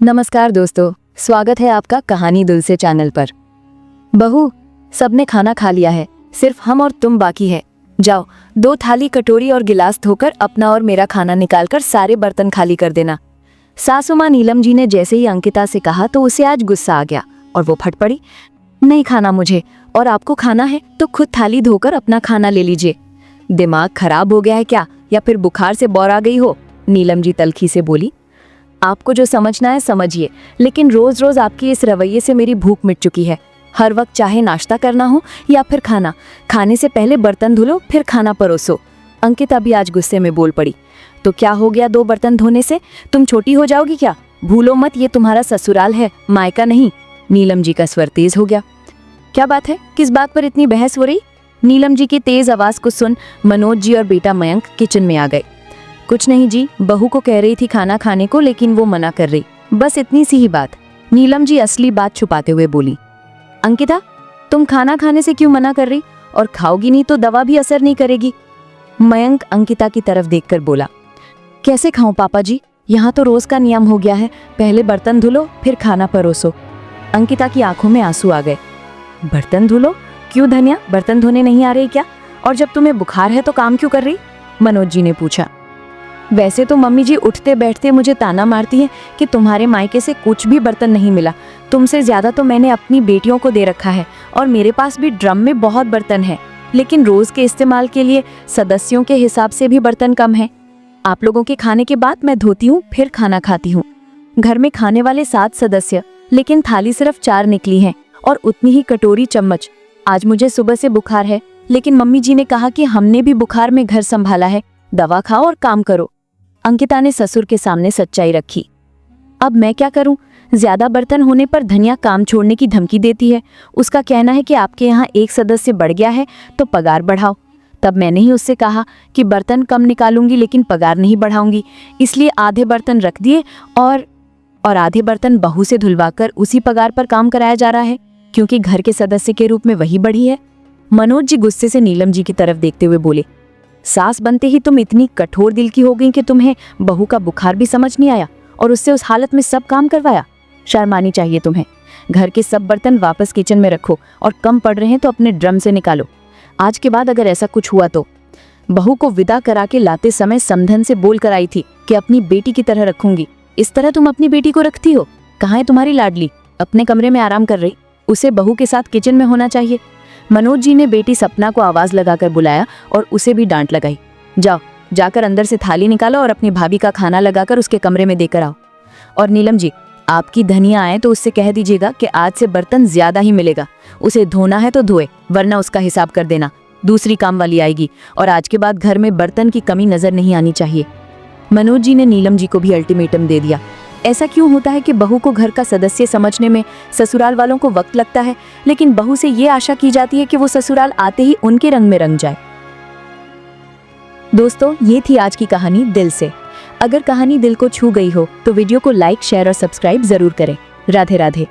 नमस्कार दोस्तों, स्वागत है आपका कहानी दिल से चैनल पर। बहू, सबने खाना खा लिया है, सिर्फ हम और तुम बाकी है। जाओ, 2 थाली, कटोरी और गिलास धोकर अपना और मेरा खाना निकालकर सारे बर्तन खाली कर देना। सासू माँ नीलम जी ने जैसे ही अंकिता से कहा तो उसे आज गुस्सा आ गया और वो फट पड़ी। नहीं खाना मुझे, और आपको खाना है तो खुद थाली धोकर अपना खाना ले लीजिए। दिमाग खराब हो गया है क्या, या फिर बुखार से बौरा गई हो? नीलम जी तल्खी से बोली। आपको जो समझना है समझिए, लेकिन रोज रोज आपकी इस रवैये से मेरी भूख मिट चुकी है। हर वक्त चाहे नाश्ता करना हो या फिर खाना, खाने से पहले बर्तन धुलो फिर खाना परोसो। अंकिता भी आज गुस्से में बोल पड़ी। तो क्या हो गया 2 बर्तन धोने से? तुम छोटी हो जाओगी क्या? भूलो मत, ये तुम्हारा ससुराल है, मायका नहीं। नीलम जी का स्वर तेज हो गया। क्या बात है, किस बात पर इतनी बहस हो रही? नीलम जी की तेज आवाज को सुन मनोज जी और बेटा मयंक किचन में आ गए। कुछ नहीं जी, बहू को कह रही थी खाना खाने को, लेकिन वो मना कर रही, बस इतनी सी ही बात। नीलम जी असली बात छुपाते हुए बोली। अंकिता, तुम खाना खाने से क्यों मना कर रही? और खाओगी नहीं तो दवा भी असर नहीं करेगी। मयंक अंकिता की तरफ देखकर बोला। कैसे खाऊं पापा जी, यहाँ तो रोज का नियम हो गया है, पहले बर्तन धुलो फिर खाना परोसो। अंकिता की आंखों में आंसू आ गए। बर्तन धुलो? क्यों धनिया, बर्तन धोने नहीं आ रही क्या? और जब तुम्हें बुखार है तो काम क्यों कर रही? मनोज जी ने पूछा। वैसे तो मम्मी जी उठते बैठते मुझे ताना मारती हैं कि तुम्हारे मायके से कुछ भी बर्तन नहीं मिला। तुमसे ज्यादा तो मैंने अपनी बेटियों को दे रखा है, और मेरे पास भी ड्रम में बहुत बर्तन है, लेकिन रोज के इस्तेमाल के लिए सदस्यों के हिसाब से भी बर्तन कम है। आप लोगों के खाने के बाद मैं धोती हूँ फिर खाना खाती हूँ। घर में खाने वाले 7 सदस्य, लेकिन थाली सिर्फ 4 निकली है, और उतनी ही कटोरी चम्मच। आज मुझे सुबह से बुखार है, लेकिन मम्मी जी ने कहा कि हमने भी बुखार में घर संभाला है, दवा खाओ और काम करो। अंकिता ने ससुर के सामने सच्चाई रखी। अब मैं क्या करूं? ज्यादा बर्तन होने पर धनिया काम छोड़ने की धमकी देती है। उसका कहना है कि आपके यहाँ 1 सदस्य बढ़ गया है तो पगार बढ़ाओ। तब मैंने ही उससे कहा कि बर्तन कम निकालूंगी लेकिन पगार नहीं बढ़ाऊंगी, इसलिए आधे बर्तन रख दिए और आधे बर्तन बहू से धुलवाकर उसी पगार पर काम कराया जा रहा है, क्योंकि घर के सदस्य के रूप में वही बढ़ी है। मनोज जी गुस्से से नीलम जी की तरफ देखते हुए बोले। सास बनते ही तुम इतनी कठोर दिल की हो गई कि तुम्हें बहू का बुखार भी समझ नहीं आया और उससे उस हालत में सब काम करवाया। शर्म आनी चाहिए तुम्हें। घर के सब बर्तन वापस किचन में रखो, और कम पड़ रहे हैं तो अपने ड्रम से निकालो। आज के बाद अगर ऐसा कुछ हुआ तो। बहू को विदा करा के लाते समय समधन से बोल कर आई थी कि अपनी बेटी की तरह रखूंगी। इस तरह तुम अपनी बेटी को रखती हो? कहाँ है तुम्हारी लाडली? अपने कमरे में आराम कर रही, उसे बहू के साथ किचन में होना चाहिए। मनोज जी ने बेटी सपना को आवाज लगाकर बुलाया और उसे भी डांट लगाई। जाओ, जाकर अंदर से थाली निकालो और अपनी भाभी का खाना लगाकर उसके कमरे में देकर आओ। और नीलम जी, आपकी धनिया आए तो उससे कह दीजिएगा कि आज से बर्तन ज्यादा ही मिलेगा। उसे धोना है तो धोए, वरना उसका हिसाब कर देना। दूसरी काम वाली आएगी, और आज के बाद घर में बर्तन की कमी नजर नहीं आनी चाहिए। मनोज जी ने नीलम जी को भी अल्टीमेटम दे दिया। ऐसा क्यों होता है कि बहू को घर का सदस्य समझने में ससुराल वालों को वक्त लगता है, लेकिन बहू से ये आशा की जाती है कि वो ससुराल आते ही उनके रंग में रंग जाए। दोस्तों, ये थी आज की कहानी दिल से। अगर कहानी दिल को छू गई हो तो वीडियो को लाइक, शेयर और सब्सक्राइब जरूर करें। राधे राधे।